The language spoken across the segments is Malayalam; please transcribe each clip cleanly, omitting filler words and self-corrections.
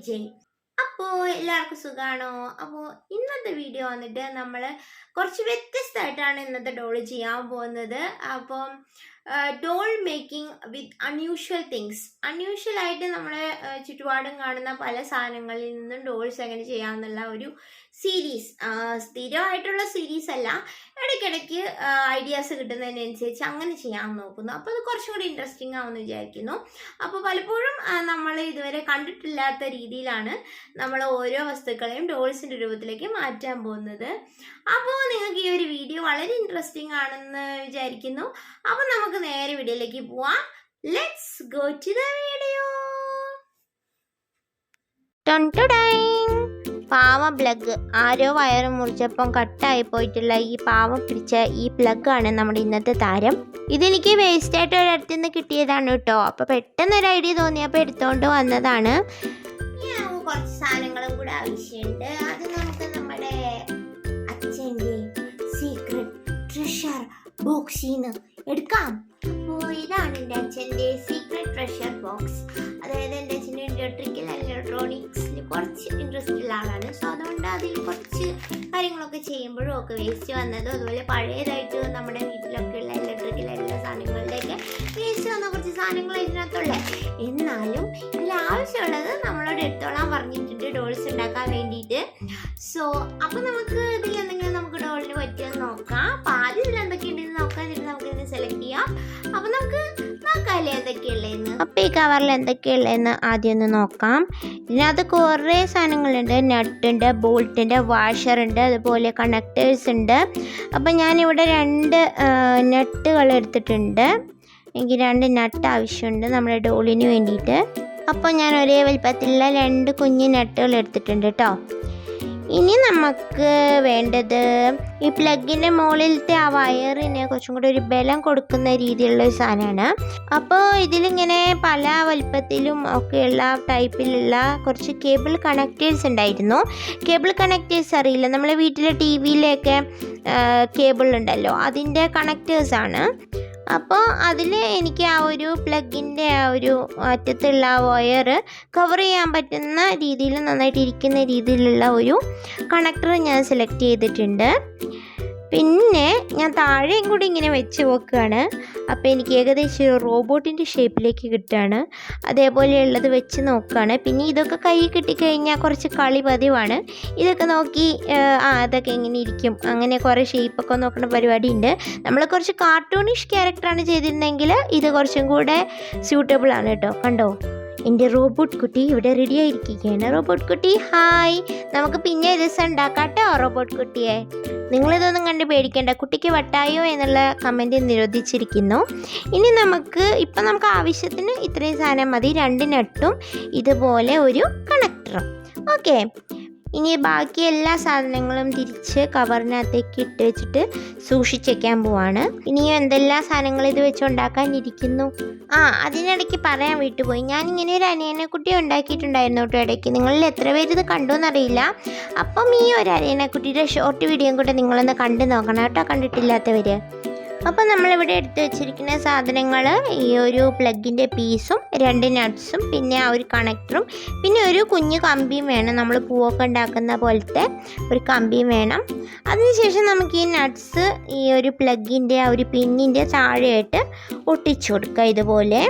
ജയ്. അപ്പോൾ എല്ലാവർക്കും സുഖമാണോ? അപ്പോൾ ഇന്നത്തെ വീഡിയോ വന്നിട്ട് നമ്മൾ കുറച്ച് വ്യത്യസ്തമായിട്ടാണ് ഇന്നത്തെ ഡോൾ ചെയ്യാൻ പോകുന്നത്. അപ്പം doll making with unusual things. അൺയൂഷ്വലായിട്ട് നമ്മളെ ചുറ്റുപാടും കാണുന്ന പല സാധനങ്ങളിൽ നിന്നും ഡോൾസ് എങ്ങനെ ചെയ്യാമെന്നുള്ള ഒരു സീരീസ്. സ്ഥിരമായിട്ടുള്ള സീരീസ് അല്ല, ഇടയ്ക്കിടയ്ക്ക് ഐഡിയാസ് കിട്ടുന്നതിനനുസരിച്ച് അങ്ങനെ ചെയ്യാൻ നോക്കുന്നു. അപ്പോൾ അത് കുറച്ചും കൂടി ഇൻട്രസ്റ്റിംഗ് ആവുമെന്ന് വിചാരിക്കുന്നു. അപ്പോൾ പലപ്പോഴും നമ്മൾ ഇതുവരെ കണ്ടിട്ടില്ലാത്ത രീതിയിലാണ് നമ്മൾ ഓരോ വസ്തുക്കളെയും ഡോൾസിൻ്റെ രൂപത്തിലേക്ക് മാറ്റാൻ പോകുന്നത്. അപ്പോൾ നിങ്ങൾക്ക് ഈ ഒരു വീഡിയോ വളരെ ഇൻട്രസ്റ്റിംഗ് ആണെന്ന് വിചാരിക്കുന്നു. അപ്പോൾ നമുക്ക് നേരെ വീഡിയോയിലേക്ക് പോവാം. Let's go to the video. പാവം പ്ലഗ്. ആരോ വയറ് മുറിച്ചപ്പം കട്ടായി പോയിട്ടുള്ള ഈ പാവം പിടിച്ച ഈ പ്ലഗാണ് നമ്മുടെ ഇന്നത്തെ താരം. ഇതെനിക്ക് വേസ്റ്റായിട്ട് ഒരിടത്തു നിന്ന് കിട്ടിയതാണ് കേട്ടോ. അപ്പോൾ പെട്ടെന്നൊരു ഐഡിയ തോന്നിയപ്പോൾ എടുത്തുകൊണ്ട് വന്നതാണ്. കുറച്ച് സാധനങ്ങളും കൂടെ ആവശ്യമുണ്ട്. അത് നമുക്ക് നമ്മുടെ അച്ഛൻ്റെ സീക്രട്ട് ട്രഷർ ബോക്സിൽ നിന്ന് എടുക്കാം. അപ്പോൾ ഇതാണ് എൻ്റെ അച്ഛൻ്റെ സീക്രട്ട് ട്രഷർ ബോക്സ്. അതായത് എൻ്റെ അച്ഛൻ്റെ ഇലക്ട്രിക്കൽ ഇലക്ട്രോണിക്സിൽ കുറച്ച് ഇൻട്രസ്റ്റ് ഉള്ള ആളാണ്. സോ അതുകൊണ്ട് അതിൽ കുറച്ച് കാര്യങ്ങളൊക്കെ ചെയ്യുമ്പോഴും ഒക്കെ വേസ്റ്റ് വന്നതും അതുപോലെ പഴയതായിട്ട് നമ്മുടെ വീട്ടിലൊക്കെ ഉള്ള ഇലക്ട്രിക്കൽ എല്ലാ സാധനങ്ങളുടെയൊക്കെ വേസ്റ്റ് വന്ന കുറച്ച് സാധനങ്ങൾ ഇതിനകത്തുള്ള. എന്നാലും ഇതിൽ ആവശ്യമുള്ളത് നമ്മളോട് എടുത്തോളാൻ പറഞ്ഞിട്ടുണ്ട് ഡോൾസ് ഉണ്ടാക്കാൻ വേണ്ടിയിട്ട്. സോ അപ്പോൾ നമുക്ക് ഇതിൽ എന്തെങ്കിലും നമുക്ക് ഡോളിന് പറ്റിയെന്ന് നോക്കാം. അപ്പോൾ ആദ്യം ഇതിൽ എന്തൊക്കെയുണ്ടെന്ന് നോക്കാം, എന്നിട്ട് നമുക്കിതിന് സെലക്ട് ചെയ്യാം. അപ്പോൾ നമുക്ക് നോക്കാമല്ലേ എന്തൊക്കെയുള്ളതെന്ന്. അപ്പോൾ ഈ കവറിൽ എന്തൊക്കെയുള്ളതെന്ന് ആദ്യം ഒന്ന് നോക്കാം. ഇതിനകത്ത് കുറേ സാധനങ്ങളുണ്ട്. നട്ടുണ്ട്, ബോൾട്ടുണ്ട്, വാഷറുണ്ട്, അതുപോലെ കണക്ടേഴ്സ് ഉണ്ട്. അപ്പോൾ ഞാനിവിടെ 2 നട്ടുകൾ എടുത്തിട്ടുണ്ട്. എനിക്ക് 2 നട്ട് ആവശ്യമുണ്ട് നമ്മുടെ ഡോളിന് വേണ്ടിയിട്ട്. അപ്പോൾ ഞാൻ ഒരേ വലിപ്പത്തിലുള്ള 2 കുഞ്ഞ് നട്ടുകൾ എടുത്തിട്ടുണ്ട് കേട്ടോ. ഇനി നമുക്ക് വേണ്ടത് ഈ പ്ലഗിൻ്റെ മുകളിലത്തെ ആ വയറിന് കുറച്ചും കൂടി ഒരു ബലം കൊടുക്കുന്ന രീതിയിലുള്ള ഒരു സാധനമാണ്. അപ്പോൾ ഇതിലിങ്ങനെ പല വലിപ്പത്തിലും ഒക്കെയുള്ള ടൈപ്പിലുള്ള കുറച്ച് കേബിൾ കണക്റ്റേഴ്സ് ഉണ്ടായിരുന്നു. കേബിൾ കണക്റ്റേഴ്സ് അറിയില്ല, നമ്മളെ വീട്ടിലെ ടി വിയിലൊക്കെ കേബിൾ ഉണ്ടല്ലോ, അതിൻ്റെ കണക്റ്റേഴ്സാണ്. അപ്പോൾ അതിൽ എനിക്ക് ആ ഒരു പ്ലഗിൻ്റെ ആ ഒരു അറ്റത്തുള്ള ആ വയർ കവർ ചെയ്യാൻ പറ്റുന്ന രീതിയിൽ നന്നായിട്ട് ഇരിക്കുന്ന രീതിയിലുള്ള ഒരു കണക്ടർ ഞാൻ സെലക്ട് ചെയ്തിട്ടുണ്ട്. പിന്നെ ഞാൻ താഴെയും കൂടി ഇങ്ങനെ വെച്ച് നോക്കുകയാണ്. അപ്പോൾ എനിക്ക് ഏകദേശം ഒരു റോബോട്ടിൻ്റെ ഷേപ്പിലേക്ക് കിട്ടുകയാണ്. അതേപോലെയുള്ളത് വെച്ച് നോക്കുകയാണ്. പിന്നെ ഇതൊക്കെ കൈ കിട്ടിക്കഴിഞ്ഞാൽ കുറച്ച് കളി പതിവാണ്. ഇതൊക്കെ നോക്കി അതൊക്കെ എങ്ങനെ ഇരിക്കും അങ്ങനെ കുറേ ഷേപ്പൊക്കെ നോക്കുന്ന പരിപാടി ഉണ്ട്. നമ്മൾ കുറച്ച് കാർട്ടൂണിഷ് ക്യാരക്ടറാണ് ചെയ്തിരുന്നെങ്കിൽ ഇത് കുറച്ചും കൂടെ സ്യൂട്ടബിൾ ആണ് കേട്ടോ. കണ്ടോ, എൻ്റെ റോബോട്ട് കുട്ടി ഇവിടെ റെഡി ആയിരിക്കുകയാണ്. റോബോട്ട് കുട്ടി ഹായ്. നമുക്ക് പിന്നെ ദിവസം ഉണ്ടാക്കാം കേട്ടോ റോബോട്ട് കുട്ടിയെ. നിങ്ങളിതൊന്നും കണ്ട് പേടിക്കേണ്ട, കുട്ടിക്ക് വട്ടായോ എന്നുള്ള കമൻറ്റ് നിരോധിച്ചിരിക്കുന്നു. ഇനി നമുക്ക് ആവശ്യത്തിന് ഇത്രയും സാധനം മതി. 2 നട്ടും ഇതുപോലെ ഒരു കണക്ടറും. ഓക്കെ, ഇനി ബാക്കി എല്ലാ സാധനങ്ങളും തിരിച്ച് കവറിനകത്തേക്ക് ഇട്ട് വെച്ചിട്ട് സൂക്ഷിച്ചേക്കാൻ പോവാണ്. ഇനിയും എന്തെല്ലാം സാധനങ്ങൾ ഇത് വെച്ച് ഉണ്ടാക്കാനിരിക്കുന്നു. അതിനിടയ്ക്ക് പറയാൻ വിട്ടുപോയി, ഞാനിങ്ങനെ ഒരു അനിയനെക്കുട്ടി ഉണ്ടാക്കിയിട്ടുണ്ടായിരുന്നു കേട്ടോ ഇടയ്ക്ക്. നിങ്ങളിൽ എത്ര പേര് ഇത് കണ്ടു എന്നറിയില്ല. അപ്പം ഈ ഒരു അനിയനെക്കുട്ടിയുടെ ഷോർട്ട് വീഡിയോയും കൂടെ നിങ്ങളൊന്ന് കണ്ടു നോക്കണം കേട്ടോ, കണ്ടിട്ടില്ലാത്തവർ. അപ്പോൾ നമ്മളിവിടെ എടുത്ത് വെച്ചിരിക്കുന്ന സാധനങ്ങൾ ഈ ഒരു പ്ലഗിൻ്റെ പീസും 2 നട്ട്സും പിന്നെ ആ ഒരു കണക്ടറും പിന്നെ ഒരു കുഞ്ഞു കമ്പിയും വേണം. നമ്മൾ പൂവൊക്കെ ഉണ്ടാക്കുന്ന പോലത്തെ ഒരു കമ്പിയും വേണം. അതിനുശേഷം നമുക്ക് ഈ നട്ട്സ് ഈ ഒരു പ്ലഗിൻ്റെ ആ ഒരു പിന്നിൻ്റെ താഴെയായിട്ട് ഒട്ടിച്ചു കൊടുക്കുക. ഇതുപോലെ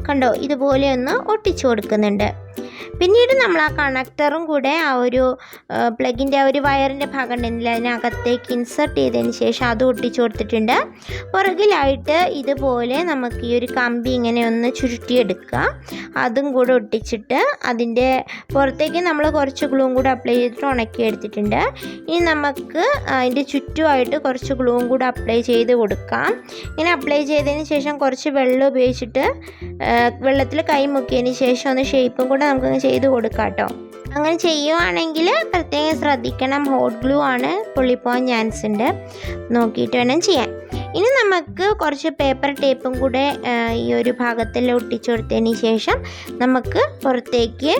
കണ്ടോ, ഇതുപോലെ ഒന്ന് ഒട്ടിച്ചു കൊടുക്കുന്നുണ്ട്. പിന്നീട് നമ്മൾ ആ കണക്ടറും കൂടെ ആ ഒരു പ്ലഗിൻ്റെ ആ ഒരു വയറിൻ്റെ ഭാഗം ഉണ്ടെങ്കിൽ അതിനകത്തേക്ക് ഇൻസർട്ട് ചെയ്തതിന് ശേഷം അത് ഒട്ടിച്ചു കൊടുത്തിട്ടുണ്ട്. പുറകിലായിട്ട് ഇതുപോലെ നമുക്ക് ഈ ഒരു കമ്പി ഇങ്ങനെ ഒന്ന് ചുരുട്ടിയെടുക്കുക. അതും കൂടെ ഒട്ടിച്ചിട്ട് അതിൻ്റെ പുറത്തേക്ക് നമ്മൾ കുറച്ച് ഗ്ലൂവും കൂടെ അപ്ലൈ ചെയ്തിട്ട് ഉണക്കിയെടുത്തിട്ടുണ്ട്. ഇനി നമുക്ക് അതിൻ്റെ ചുറ്റുമായിട്ട് കുറച്ച് ഗ്ലൂവും കൂടെ അപ്ലൈ ചെയ്ത് കൊടുക്കാം. ഇങ്ങനെ അപ്ലൈ ചെയ്തതിന് ശേഷം കുറച്ച് വെള്ളം ഉപയോഗിച്ചിട്ട് വെള്ളത്തിൽ കൈ മുക്കിയതിന് ശേഷം ഒന്ന് ഷേപ്പും കൂടെ നമുക്ക് ചെയ്ത് കൊടുക്കാം കേട്ടോ. അങ്ങനെ ചെയ്യുവാണെങ്കിൽ പ്രത്യേകം ശ്രദ്ധിക്കണം, ഹോട്ട് ഗ്ലൂ ആണ്, പൊള്ളിപ്പോകാൻ ചാൻസ് ഉണ്ട്, നോക്കിയിട്ട് വേണം ചെയ്യാൻ. ഇനി നമുക്ക് കുറച്ച് പേപ്പർ ടേപ്പും കൂടെ ഈ ഒരു ഭാഗത്തിൽ ഒട്ടിച്ചു കൊടുത്തതിന് ശേഷം നമുക്ക് പുറത്തേക്ക്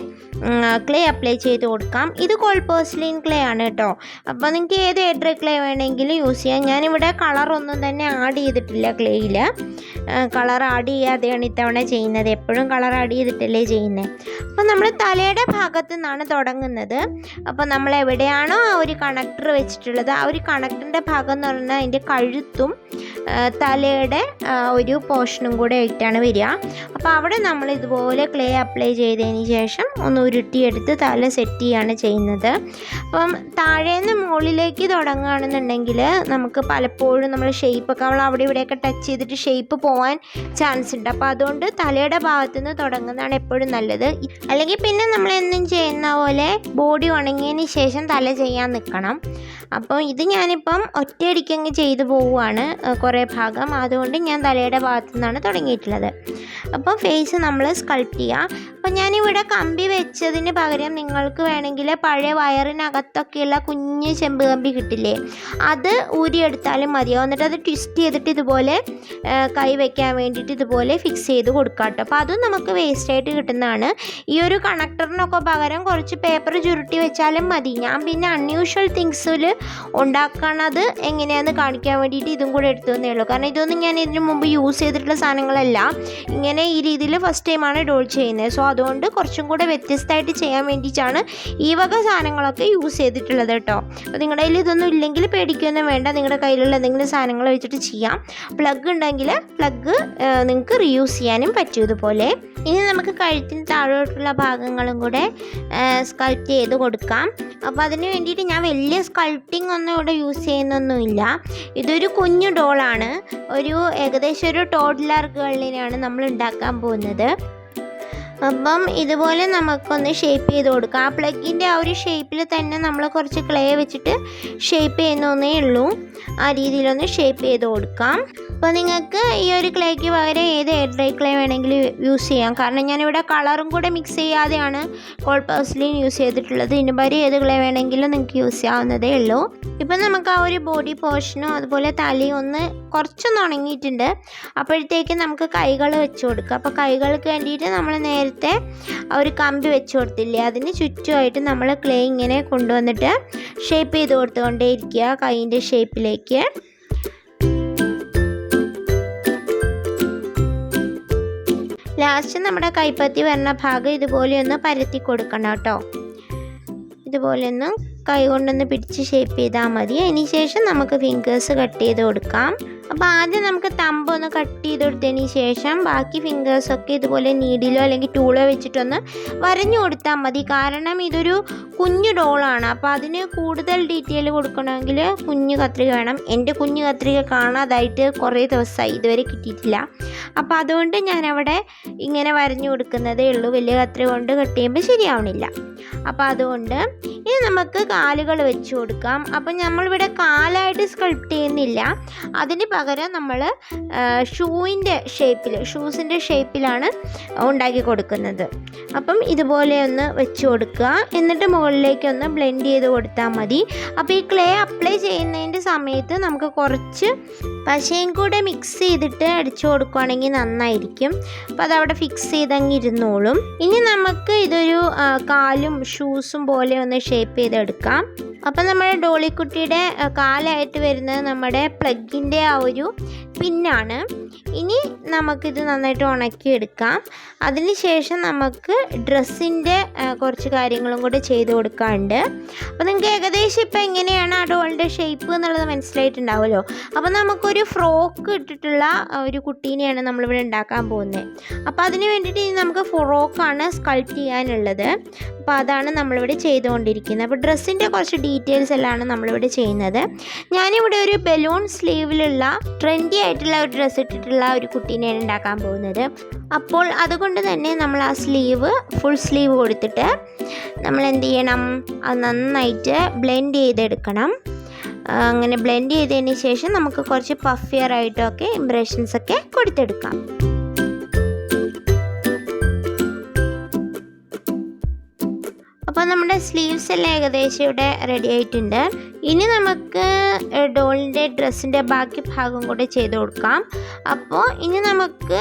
ക്ലേ അപ്ലൈ ചെയ്ത് കൊടുക്കാം. ഇത് കോൾഡ് പോഴ്സിലിൻ ക്ലേ ആണ് കേട്ടോ. അപ്പോൾ നിങ്ങൾക്ക് ഏത് airdry ക്ലേ വേണമെങ്കിലും യൂസ് ചെയ്യാം. ഞാനിവിടെ കളറൊന്നും തന്നെ ആഡ് ചെയ്തിട്ടില്ല ക്ലേയിൽ. കളർ ആഡ് ചെയ്യാതെയാണ് ഇത്തവണ ചെയ്യുന്നത്. എപ്പോഴും കളർ ആഡ് ചെയ്തിട്ടല്ലേ ചെയ്യുന്നത്. അപ്പോൾ നമ്മൾ തലയുടെ ഭാഗത്തു നിന്നാണ് തുടങ്ങുന്നത്. അപ്പോൾ നമ്മൾ എവിടെയാണോ ആ ഒരു കണക്ടർ വെച്ചിട്ടുള്ളത്, ആ ഒരു കണക്ടറിൻ്റെ ഭാഗം എന്ന് പറഞ്ഞാൽ അതിൻ്റെ കഴുത്തും തലയുടെ ഒരു പോർഷനും കൂടെ ആയിട്ടാണ് വരിക. അപ്പോൾ അവിടെ നമ്മൾ ഇതുപോലെ ക്ലേ അപ്ലൈ ചെയ്തതിന് ശേഷം ഒന്ന് ഉരുട്ടിയെടുത്ത് തല സെറ്റ് ചെയ്യുകയാണ് ചെയ്യുന്നത്. അപ്പം താഴേന്ന് മുകളിലേക്ക് തുടങ്ങുകയാണെന്നുണ്ടെങ്കിൽ നമുക്ക് പലപ്പോഴും നമ്മൾ ഷേപ്പൊക്കെ നമ്മൾ അവിടെ ഇവിടെയൊക്കെ ടച്ച് ചെയ്തിട്ട് ഷേപ്പ് പോകാൻ ചാൻസ് ഉണ്ട്. അപ്പോൾ അതുകൊണ്ട് തലയുടെ ഭാഗത്തു നിന്ന് തുടങ്ങുന്നതാണ് എപ്പോഴും നല്ലത്. അല്ലെങ്കിൽ പിന്നെ നമ്മൾ എന്നും ചെയ്യുന്ന പോലെ ബോഡി ഉണങ്ങിയതിന് ശേഷം തല ചെയ്യാൻ നിൽക്കണം. അപ്പോൾ ഇത് ഞാനിപ്പം ഒറ്റയടിക്കങ്ങ് ചെയ്തു പോവുകയാണ് കുറേ ഭാഗം. അതുകൊണ്ട് ഞാൻ തലയുടെ ഭാഗത്തു നിന്നാണ് തുടങ്ങിയിട്ടുള്ളത്. അപ്പോൾ ഫേസ് നമ്മൾ സ്കൾപ്റ്റ് ചെയ്യുക. അപ്പോൾ ഞാനിവിടെ കമ്പി വെച്ചതിന് പകരം നിങ്ങൾക്ക് വേണമെങ്കിൽ പഴയ വയറിനകത്തൊക്കെയുള്ള കുഞ്ഞ് ചെമ്പ് കമ്പി കിട്ടില്ലേ, അത് ഊരിയെടുത്താലും മതിയാവും. എന്നിട്ട് അത് ട്വിസ്റ്റ് ചെയ്തിട്ട് ഇതുപോലെ കൈ വയ്ക്കാൻ വേണ്ടിയിട്ട് ഇതുപോലെ ഫിക്സ് ചെയ്ത് കൊടുക്കാം കേട്ടോ. അപ്പോൾ അതും നമുക്ക് വേസ്റ്റായിട്ട് കിട്ടുന്നതാണ്. ഈ ഒരു കണക്ടറിനൊക്കെ പകരം കുറച്ച് പേപ്പർ ചുരുട്ടി വെച്ചാലും മതി. ഞാൻ പിന്നെ അൺയൂഷ്വൽ തിങ്സിൽ ഉണ്ടാക്കണത് എങ്ങനെയാണെന്ന് കാണിക്കാൻ വേണ്ടിയിട്ട് ഇതും കൂടെ എടുത്തു തന്നേ ഉള്ളൂ. കാരണം ഇതൊന്നും ഞാൻ ഇതിനു മുമ്പ് യൂസ് ചെയ്തിട്ടുള്ള സാധനങ്ങളല്ല. ഇങ്ങനെ ഈ രീതിയിൽ ഫസ്റ്റ് ടൈമാണ് ഡോൾ ചെയ്യുന്നത്. സോ അതുകൊണ്ട് കുറച്ചും കൂടെ വ്യത്യസ്തമായിട്ട് ചെയ്യാൻ വേണ്ടിയിട്ടാണ് ഈ വക സാധനങ്ങളൊക്കെ യൂസ് ചെയ്തിട്ടുള്ളത് കേട്ടോ. അപ്പോൾ നിങ്ങളുടെ കയ്യിൽ ഇതൊന്നും ഇല്ലെങ്കിൽ പേടിക്കൊന്നും വേണ്ട. നിങ്ങളുടെ കയ്യിലുള്ള എന്തെങ്കിലും സാധനങ്ങൾ വെച്ചിട്ട് ചെയ്യാം. പ്ലഗ് ഉണ്ടെങ്കിൽ പ്ലഗ് നിങ്ങൾക്ക് റീയൂസ് ചെയ്യാനും പറ്റും ഇതുപോലെ. ഇനി നമുക്ക് കഴുത്തിന് താഴോട്ടുള്ള ഭാഗങ്ങളും കൂടെ സ്കൾപ്റ്റ് ചെയ്ത് കൊടുക്കാം. അപ്പോൾ അതിന് വേണ്ടിയിട്ട് ഞാൻ വലിയ സ്കൾപ്റ്റിംഗ് ഒന്നും ഇവിടെ യൂസ് ചെയ്യുന്നൊന്നുമില്ല. ഇതൊരു കുഞ്ഞു ഡോളാണ്. ഏകദേശം ഒരു ടോഡ്ലർ ഗേളിനെയാണ് നമ്മൾ ഉണ്ടാക്കാൻ പോകുന്നത്. അപ്പം ഇതുപോലെ നമുക്കൊന്ന് ഷേപ്പ് ചെയ്ത് കൊടുക്കാം. ആ പ്ലഗിൻ്റെ ആ ഒരു ഷേപ്പിൽ തന്നെ നമ്മൾ കുറച്ച് ക്ലേ വെച്ചിട്ട് ഷേപ്പ് ചെയ്യുന്നേ ഉള്ളൂ. ആ രീതിയിലൊന്ന് ഷേപ്പ് ചെയ്ത് കൊടുക്കാം. അപ്പോൾ നിങ്ങൾക്ക് ഈ ഒരു ക്ലേക്ക് പകരം ഏത് airdry ക്ലേ വേണമെങ്കിലും യൂസ് ചെയ്യാം. കാരണം ഞാനിവിടെ കളറും കൂടെ മിക്സ് ചെയ്യാതെയാണ് കോൾഡ് പോഴ്സിലിൻ യൂസ് ചെയ്തിട്ടുള്ളത്. ഇതിന് പകരം ഏത് ക്ലേ വേണമെങ്കിലും നിങ്ങൾക്ക് യൂസ് ചെയ്യാവുന്നതേ ഉള്ളൂ. ഇപ്പം നമുക്ക് ആ ഒരു ബോഡി പോർഷനും അതുപോലെ തലയും കുറച്ചൊന്ന് ഉണങ്ങിയിട്ടുണ്ട്. അപ്പോഴത്തേക്ക് നമുക്ക് കൈകൾ വെച്ച് കൊടുക്കാം. അപ്പോൾ കൈകൾക്ക് വേണ്ടിയിട്ട് നമ്മൾ നേരത്തെ ആ ഒരു കമ്പി വെച്ച് കൊടുത്തില്ലേ, അതിന് ചുറ്റുമായിട്ട് നമ്മൾ ക്ലേ ഇങ്ങനെ കൊണ്ടുവന്നിട്ട് ഷേപ്പ് ചെയ്ത് കൊടുത്തുകൊണ്ടേയിരിക്കുക കൈയിൻ്റെ ഷേപ്പിലേക്ക്. ലാസ്റ്റ് നമ്മുടെ കൈപ്പത്തി വരുന്ന ഭാഗം ഇതുപോലെ ഒന്ന് പരത്തി കൊടുക്കണം കേട്ടോ. ഇതുപോലെ ഒന്ന് കൈ കൊണ്ടൊന്ന് പിടിച്ച് ഷേപ്പ് ചെയ്താൽ മതി. അതിന് ശേഷം നമുക്ക് ഫിംഗേഴ്സ് കട്ട് ചെയ്ത് കൊടുക്കാം. അപ്പോൾ ആദ്യം നമുക്ക് തമ്പ് ഒന്ന് കട്ട് ചെയ്ത് കൊടുത്തതിന് ശേഷം ബാക്കി ഫിംഗേഴ്സൊക്കെ ഇതുപോലെ നീഡിലോ അല്ലെങ്കിൽ ടൂളോ വെച്ചിട്ടൊന്ന് വരഞ്ഞു കൊടുത്താൽ മതി. കാരണം ഇതൊരു കുഞ്ഞു ഡോളാണ്. അപ്പോൾ അതിന് കൂടുതൽ ഡീറ്റെയിൽ കൊടുക്കണമെങ്കിൽ കുഞ്ഞു കത്രിക വേണം. എൻ്റെ കുഞ്ഞു കത്രിക കാണാതായിട്ട് കുറേ ദിവസമായി, ഇതുവരെ കിട്ടിയിട്ടില്ല. അപ്പോൾ അതുകൊണ്ട് ഞാനവിടെ ഇങ്ങനെ വരഞ്ഞു കൊടുക്കുന്നതേ ഉള്ളൂ. വലിയ കത്രിക കൊണ്ട് കട്ട് ചെയ്യുമ്പോൾ ശരിയാവണില്ല. അപ്പോൾ അതുകൊണ്ട് ഇനി നമുക്ക് കാലുകൾ വെച്ച് കൊടുക്കാം. അപ്പം നമ്മളിവിടെ കാലായിട്ട് സ്കൾപ്റ്റ് ചെയ്യുന്നില്ല. അതിന് പകരം നമ്മൾ ഷൂസിൻ്റെ ഷേപ്പിലാണ് ഉണ്ടാക്കി കൊടുക്കുന്നത്. അപ്പം ഇതുപോലെ ഒന്ന് വെച്ച് കൊടുക്കുക. എന്നിട്ട് മുകളിലേക്കൊന്ന് ബ്ലെൻഡ് ചെയ്ത് കൊടുത്താൽ മതി. അപ്പോൾ ഈ ക്ലേ അപ്ലൈ ചെയ്യുന്നതിൻ്റെ സമയത്ത് നമുക്ക് കുറച്ച് പശയും കൂടെ മിക്സ് ചെയ്തിട്ട് അടിച്ചു കൊടുക്കുകയാണെങ്കിൽ നന്നായിരിക്കും. അപ്പോൾ അതവിടെ ഫിക്സ് ചെയ്തങ്ങ് ഇരുന്നോളും. ഇനി നമുക്ക് ഇതൊരു കാലും ഷൂസും പോലെ ഒന്ന് ഷേപ്പ് ചെയ്തെടുക്കാം. അപ്പം നമ്മുടെ ഡോളിക്കുട്ടിയുടെ കാലായിട്ട് വരുന്നത് നമ്മുടെ പ്ലഗിൻ്റെ ആ ഒരു പിന്നാണ്. ഇനി നമുക്കിത് നന്നായിട്ട് ഉണക്കിയെടുക്കാം. അതിനുശേഷം നമുക്ക് ഡ്രസ്സിൻ്റെ കുറച്ച് കാര്യങ്ങളും കൂടെ ചെയ്ത് കൊടുക്കാറുണ്ട്. അപ്പോൾ നിങ്ങൾക്ക് ഏകദേശം ഇപ്പോൾ എങ്ങനെയാണ് ആ ഡോളിൻ്റെ ഷേപ്പ് എന്നുള്ളത് മനസ്സിലായിട്ടുണ്ടാവുമല്ലോ. അപ്പോൾ നമുക്കൊരു ഫ്രോക്ക് ഇട്ടിട്ടുള്ള ഒരു കുട്ടീനെയാണ് നമ്മളിവിടെ ഉണ്ടാക്കാൻ പോകുന്നത്. അപ്പോൾ അതിന് വേണ്ടിയിട്ട് ഇനി നമുക്ക് ഫ്രോക്കാണ് സ്കൾപ്റ്റ് ചെയ്യാനുള്ളത്. അപ്പോൾ അതാണ് നമ്മളിവിടെ ചെയ്തുകൊണ്ടിരിക്കുന്നത്. അപ്പോൾ ഡ്രസ്സിൻ്റെ കുറച്ച് ഡീറ്റെയിൽസ് എല്ലാം നമ്മളിവിടെ ചെയ്യുന്നത്. ഞാനിവിടെ ഒരു ബലൂൺ സ്ലീവിലുള്ള ട്രെൻഡി ആയിട്ടുള്ള ഒരു ഡ്രസ്സ് ഇട്ടിട്ടുള്ള ഒരു കുട്ടീനെയാണ് ഉണ്ടാക്കാൻ പോകുന്നത്. അപ്പോൾ അതുകൊണ്ട് തന്നെ നമ്മൾ ആ ഫുൾ സ്ലീവ് കൊടുത്തിട്ട് നമ്മൾ എന്ത് ചെയ്യണം, അത് നന്നായിട്ട് ബ്ലെൻഡ് ചെയ്തെടുക്കണം. അങ്ങനെ ബ്ലെൻഡ് ചെയ്തതിന് ശേഷം നമുക്ക് കുറച്ച് പഫിയർ ആയിട്ടൊക്കെ ഇംപ്രഷൻസൊക്കെ കൊടുത്തെടുക്കാം. അപ്പോൾ നമ്മുടെ സ്ലീവ്സ് എല്ലാം ഏകദേശം ഇവിടെ റെഡി ആയിട്ടുണ്ട്. ഇനി നമുക്ക് ഡോളിൻ്റെ ഡ്രസ്സിൻ്റെ ബാക്കി ഭാഗം കൂടെ ചെയ്ത് കൊടുക്കാം. അപ്പോൾ ഇനി നമുക്ക്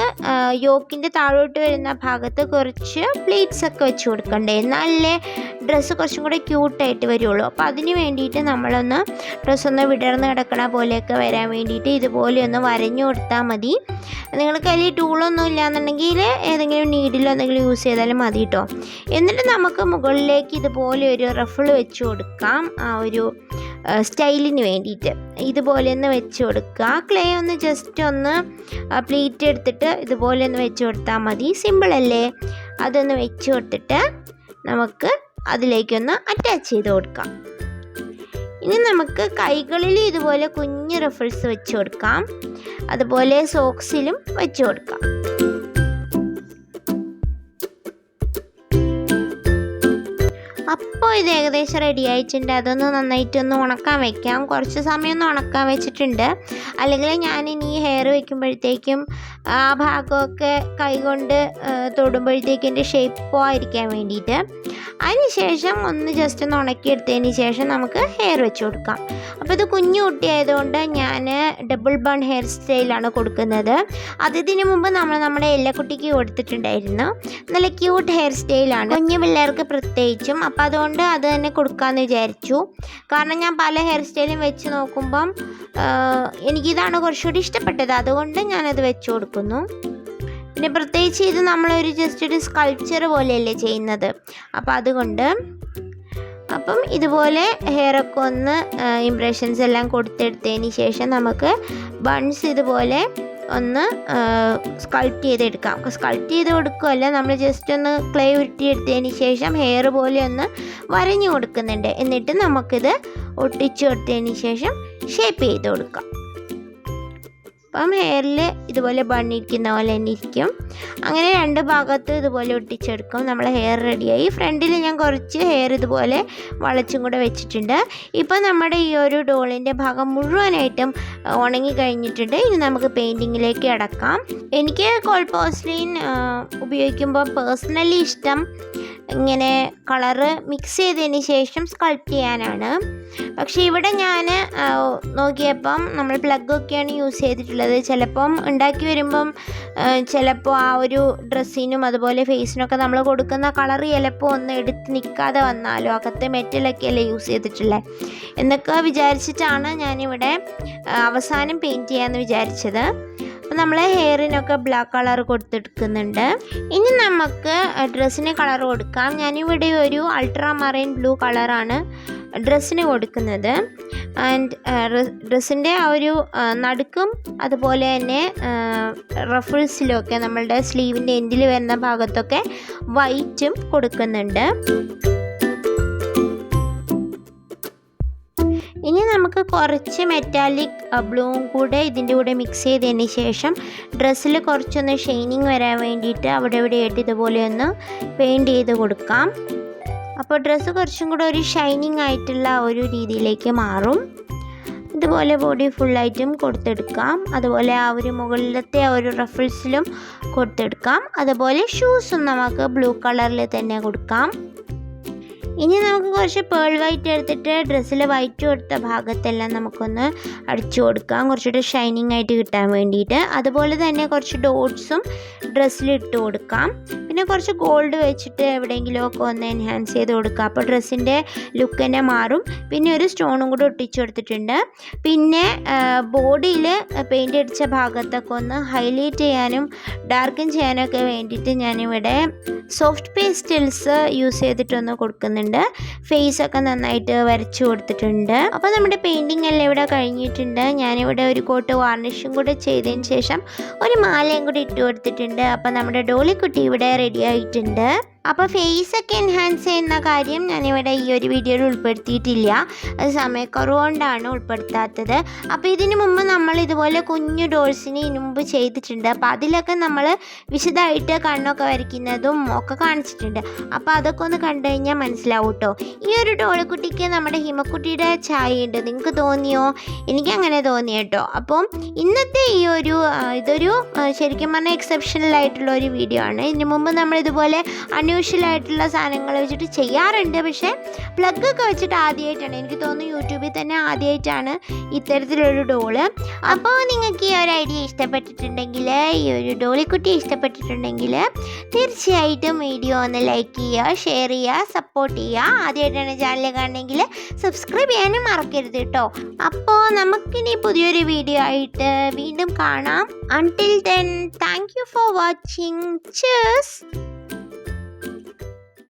യോക്കിൻ്റെ താഴോട്ട് വരുന്ന ഭാഗത്ത് കുറച്ച് പ്ലീറ്റ്സ് ഒക്കെ വെച്ച് കൊടുക്കണ്ടേ, എന്നാലേ ഡ്രസ്സ് കുറച്ചും കൂടെ ക്യൂട്ടായിട്ട് വരുള്ളൂ. അപ്പോൾ അതിന് വേണ്ടിയിട്ട് നമ്മളൊന്ന് ഡ്രസ്സൊന്ന് വിടർന്ന് കിടക്കണ പോലെയൊക്കെ വരാൻ വേണ്ടിയിട്ട് ഇതുപോലെ ഒന്ന് വരഞ്ഞു കൊടുത്താൽ മതി. നിങ്ങൾക്ക് അതിൽ ടൂളൊന്നും ഇല്ലയെന്നുണ്ടെങ്കിൽ ഏതെങ്കിലും നീഡിലോ എന്തെങ്കിലും യൂസ് ചെയ്താലും മതി കേട്ടോ. എന്നിട്ട് നമുക്ക് മുകളിലേക്ക് ഇതുപോലെ ഒരു റഫിൾ വെച്ച് കൊടുക്കാം. ആ ഒരു സ്റ്റൈലിന് വേണ്ടിയിട്ട് ഇതുപോലെ ഒന്ന് വെച്ച് കൊടുക്കുക. ക്ലേ ഒന്ന് ജസ്റ്റ് ഒന്ന് പ്ലീറ്റ് എടുത്തിട്ട് ഇതുപോലെ ഒന്ന് വെച്ച് കൊടുത്താൽ മതി. സിമ്പിളല്ലേ? അതൊന്ന് വെച്ച് കൊടുത്തിട്ട് നമുക്ക് അതിലേക്കൊന്ന് അറ്റാച്ച് ചെയ്ത് കൊടുക്കാം. ഇനി നമുക്ക് കൈകളിൽ ഇതുപോലെ കുഞ്ഞ് റഫിൾസ് വെച്ച് കൊടുക്കാം. അതുപോലെ സോക്സിലും വെച്ച് കൊടുക്കാം. അപ്പോൾ ഇത് ഏകദേശം റെഡി ആയിട്ടുണ്ട്. അതൊന്ന് നന്നായിട്ടൊന്ന് ഉണക്കാൻ വെക്കാം. കുറച്ച് സമയം ഒന്ന് ഉണക്കാൻ വെച്ചിട്ടുണ്ട്. അല്ലെങ്കിൽ ഞാൻ ഇനി ഹെയർ വയ്ക്കുമ്പോഴത്തേക്കും ആ ഭാഗമൊക്കെ കൈകൊണ്ട് തൊടുമ്പോഴത്തേക്കും എൻ്റെ ഷേപ്പ് പോകാതിരിക്കാൻ വേണ്ടിയിട്ട്. അതിന് ശേഷം ഒന്ന് ജസ്റ്റ് ഒന്ന് ഉണക്കിയെടുത്തതിന് ശേഷം നമുക്ക് ഹെയർ വെച്ച് കൊടുക്കാം. അപ്പോൾ ഇത് കുഞ്ഞു കുട്ടിയായതുകൊണ്ട് ഞാൻ ഡബിൾ ബൺ ഹെയർ സ്റ്റൈലാണ് കൊടുക്കുന്നത്. അതിന് മുമ്പ് നമ്മുടെ എല്ലക്കുട്ടിക്ക് കൊടുത്തിട്ടുണ്ടായിരുന്നു. നല്ല ക്യൂട്ട് ഹെയർ സ്റ്റൈലാണ്, കുഞ്ഞു പിള്ളേർക്ക് പ്രത്യേകിച്ചും. അപ്പോൾ അതുകൊണ്ട് അത് തന്നെ കൊടുക്കാമെന്ന് വിചാരിച്ചു. കാരണം ഞാൻ പല ഹെയർ സ്റ്റൈലും വെച്ച് നോക്കുമ്പം എനിക്കിതാണ് കുറച്ചുകൂടി ഇഷ്ടപ്പെട്ടത്. അതുകൊണ്ട് ഞാനത് വെച്ച് കൊടുക്കുന്നു. പിന്നെ പ്രത്യേകിച്ച് ഇത് നമ്മളൊരു ജസ്റ്റ് ഒരു സ്കൾപ്ചർ പോലെയല്ലേ ചെയ്യുന്നത്. അപ്പം അതുകൊണ്ട് അപ്പം ഇതുപോലെ ഹെയറൊക്കെ ഒന്ന് ഇംപ്രഷൻസ് എല്ലാം കൊടുത്തെടുത്തതിന് ശേഷം നമുക്ക് ബൺസ് ഇതുപോലെ ഒന്ന് സ്കൾപ്റ്റ് ചെയ്തെടുക്കാം. സ്കൾപ്റ്റ് ചെയ്ത് കൊടുക്കുകയല്ല, നമ്മൾ ജസ്റ്റ് ഒന്ന് ക്ലേ ഉരുട്ടിയെടുത്തതിന് ശേഷം ഹെയർ പോലെ ഒന്ന് വരഞ്ഞു കൊടുക്കുന്നുണ്ട്. എന്നിട്ട് നമുക്കിത് ഒട്ടിച്ചു കൊടുത്തതിന് ശേഷം ഷേപ്പ് ചെയ്ത് കൊടുക്കാം. അപ്പം ഹെയറിൽ ഇതുപോലെ ബണ്ണിരിക്കുന്ന പോലെ തന്നെ ഇരിക്കും. അങ്ങനെ രണ്ട് ഭാഗത്തും ഇതുപോലെ ഒട്ടിച്ചെടുക്കും. നമ്മളെ ഹെയർ റെഡിയായി. ഫ്രണ്ടിൽ ഞാൻ കുറച്ച് ഹെയർ ഇതുപോലെ വളച്ചും കൂടെ വെച്ചിട്ടുണ്ട്. ഇപ്പം നമ്മുടെ ഈ ഒരു ഡോളിൻ്റെ ഭാഗം മുഴുവനായിട്ടും ഉണങ്ങി കഴിഞ്ഞിട്ടുണ്ട്. ഇനി നമുക്ക് പെയിൻറ്റിങ്ങിലേക്ക് അടക്കാം. എനിക്ക് കോൾഡ് പോർസലൈൻ ഉപയോഗിക്കുമ്പോൾ പേഴ്സണലി ഇഷ്ടം ഇങ്ങനെ കളറ് മിക്സ് ചെയ്തതിന് ശേഷം സ്കൾപ്റ്റ് ചെയ്യാനാണ്. പക്ഷേ ഇവിടെ ഞാൻ നോക്കിയപ്പം നമ്മൾ പ്ലഗൊക്കെയാണ് യൂസ് ചെയ്തിട്ടുള്ളത്. ചിലപ്പം ഉണ്ടാക്കി വരുമ്പം ചിലപ്പോൾ ആ ഒരു ഡ്രസ്സിനും അതുപോലെ ഫേസിനൊക്കെ നമ്മൾ കൊടുക്കുന്ന കളർ ചിലപ്പോൾ ഒന്ന് എടുത്ത് നിൽക്കാതെ വന്നാലോ, അകത്തെ മെറ്റലൊക്കെ അല്ലേ യൂസ് ചെയ്തിട്ടുള്ളത് എന്നൊക്കെ വിചാരിച്ചിട്ടാണ് ഞാനിവിടെ അവസാനം പെയിൻറ്റ് ചെയ്യാമെന്ന് വിചാരിച്ചത്. അപ്പോൾ നമ്മൾ ഹെയറിനൊക്കെ ബ്ലാക്ക് കളർ കൊടുത്തെടുക്കുന്നുണ്ട്. ഇനി നമുക്ക് ഡ്രസ്സിന് കളർ കൊടുക്കാം. ഞാനിവിടെ ഒരു അൾട്രാ മറൈൻ ബ്ലൂ കളറാണ് ഡ്രസ്സിന് കൊടുക്കുന്നത്. ആൻഡ് ഡ്രസ്സിൻ്റെ ആ ഒരു നടുക്കും അതുപോലെ തന്നെ റഫിൾസിലൊക്കെ നമ്മളുടെ സ്ലീവിൻ്റെ എൻഡിൽ വരുന്ന ഭാഗത്തൊക്കെ വൈറ്റും കൊടുക്കുന്നുണ്ട്. ഇനി നമുക്ക് കുറച്ച് മെറ്റാലിക് ബ്ലൂവും കൂടെ ഇതിൻ്റെ കൂടെ മിക്സ് ചെയ്തതിന് ശേഷം ഡ്രസ്സിൽ കുറച്ചൊന്ന് ഷൈനിങ് വരാൻ വേണ്ടിയിട്ട് അവിടെ ഇവിടെയായിട്ട് ഇതുപോലെ ഒന്ന് പെയിൻറ്റ് ചെയ്ത് കൊടുക്കാം. അപ്പോൾ ഡ്രസ്സ് കുറച്ചും കൂടെ ഒരു ഷൈനിങ് ആയിട്ടുള്ള ഒരു രീതിയിലേക്ക് മാറും. ഇതുപോലെ ബോഡി ഫുള്ളായിട്ടും കൊടുത്തെടുക്കാം. അതുപോലെ ആ ഒരു മുകളിലത്തെ ആ ഒരു റഫിൾസിലും കൊടുത്തെടുക്കാം. അതുപോലെ ഷൂസും നമുക്ക് ബ്ലൂ കളറിൽ തന്നെ കൊടുക്കാം. ഇനി നമുക്ക് കുറച്ച് പേൾ വൈറ്റ് എടുത്തിട്ട് ഡ്രസ്സിൽ വൈറ്റ് കൊടുത്ത ഭാഗത്തെല്ലാം നമുക്കൊന്ന് അടിച്ചു കൊടുക്കാം, കുറച്ചുകൂടി ഷൈനിങ് ആയിട്ട് കിട്ടാൻ വേണ്ടിയിട്ട്. അതുപോലെ തന്നെ കുറച്ച് ഡോട്ട്സും ഡ്രസ്സിൽ ഇട്ട് കൊടുക്കാം. പിന്നെ കുറച്ച് ഗോൾഡ് വെച്ചിട്ട് എവിടെയെങ്കിലുമൊക്കെ ഒന്ന് എൻഹാൻസ് ചെയ്ത് കൊടുക്കുക. അപ്പോൾ ഡ്രസ്സിൻ്റെ ലുക്ക് തന്നെ മാറും. പിന്നെ ഒരു സ്റ്റോണും കൂടി ഒട്ടിച്ചു കൊടുത്തിട്ടുണ്ട്. പിന്നെ ബോഡിയിൽ പെയിൻ്റ് അടിച്ച ഭാഗത്തൊക്കെ ഒന്ന് ഹൈലൈറ്റ് ചെയ്യാനും ഡാർക്കൻ ചെയ്യാനൊക്കെ വേണ്ടിയിട്ട് ഞാനിവിടെ സോഫ്റ്റ് പേസ്റ്റൽസ് യൂസ് ചെയ്തിട്ടൊന്ന് കൊടുക്കുന്നുണ്ട്. ഫേസൊക്കെ നന്നായിട്ട് വരച്ചു കൊടുത്തിട്ടുണ്ട്. അപ്പോൾ നമ്മുടെ പെയിൻറ്റിങ് എല്ലാം ഇവിടെ കഴിഞ്ഞിട്ടുണ്ട്. ഞാനിവിടെ ഒരു കോട്ട് വാർണിഷും കൂടെ ചെയ്തതിന് ശേഷം ഒരു മാലയും കൂടി ഇട്ട് കൊടുത്തിട്ടുണ്ട്. അപ്പോൾ നമ്മുടെ ഡോളിക്കുട്ടി ഇവിടെ റെഡി ആയിട്ടുണ്ട്. അപ്പോൾ ഫേസൊക്കെ എൻഹാൻസ് ചെയ്യുന്ന കാര്യം ഞാനിവിടെ ഈ ഒരു വീഡിയോയിൽ ഉൾപ്പെടുത്തിയിട്ടില്ല. അത് സമയക്കുറവ് കൊണ്ടാണ് ഉൾപ്പെടുത്താത്തത്. അപ്പോൾ ഇതിന് മുമ്പ് നമ്മൾ ഇതുപോലെ കുഞ്ഞു ഡോൾസിന് മുമ്പ് ചെയ്തിട്ടുണ്ട്. അപ്പോൾ അതിലൊക്കെ നമ്മൾ വിശദമായിട്ട് കണ്ണൊക്കെ വരയ്ക്കുന്നതും ഒക്കെ കാണിച്ചിട്ടുണ്ട്. അപ്പോൾ അതൊക്കെ ഒന്ന് കണ്ടു കഴിഞ്ഞാൽ മനസ്സിലാവും കേട്ടോ. ഈ ഒരു ഡോളിക്കുട്ടിക്ക് നമ്മുടെ ഹിമക്കുട്ടിയുടെ ചായ ഉണ്ട്. നിങ്ങൾക്ക് തോന്നിയോ? എനിക്കങ്ങനെ തോന്നി കേട്ടോ. അപ്പം ഇന്നത്തെ ഈ ഒരു ഇതൊരു ശരിക്കും പറഞ്ഞാൽ എക്സെപ്ഷണൽ ആയിട്ടുള്ള ഒരു വീഡിയോ ആണ്. ഇതിന് മുമ്പ് നമ്മളിതുപോലെ അൺയൂഷ്വലായിട്ടുള്ള സാധനങ്ങൾ വെച്ചിട്ട് ചെയ്യാറുണ്ട്. പക്ഷേ പ്ലഗൊക്കെ വെച്ചിട്ട് ആദ്യമായിട്ടാണ്, എനിക്ക് തോന്നുന്നു യൂട്യൂബിൽ തന്നെ ആദ്യമായിട്ടാണ് ഇത്തരത്തിലൊരു ഡോള്. അപ്പോൾ നിങ്ങൾക്ക് ഈ ഒരു ഐഡിയ ഇഷ്ടപ്പെട്ടിട്ടുണ്ടെങ്കിൽ, ഈ ഒരു ഡോളിക്കുട്ടി ഇഷ്ടപ്പെട്ടിട്ടുണ്ടെങ്കിൽ തീർച്ചയായിട്ടും വീഡിയോ ഒന്ന് ലൈക്ക് ചെയ്യുക, ഷെയർ ചെയ്യുക, സപ്പോർട്ട് ചെയ്യുക. ആദ്യമായിട്ടാണ് ചാനൽ കാണണമെങ്കിൽ സബ്സ്ക്രൈബ് ചെയ്യാനും മറക്കരുത് കേട്ടോ. അപ്പോൾ നമുക്കിനി പുതിയൊരു വീഡിയോ ആയിട്ട് വീണ്ടും കാണാം. Until then, thank you for watching. Cheers.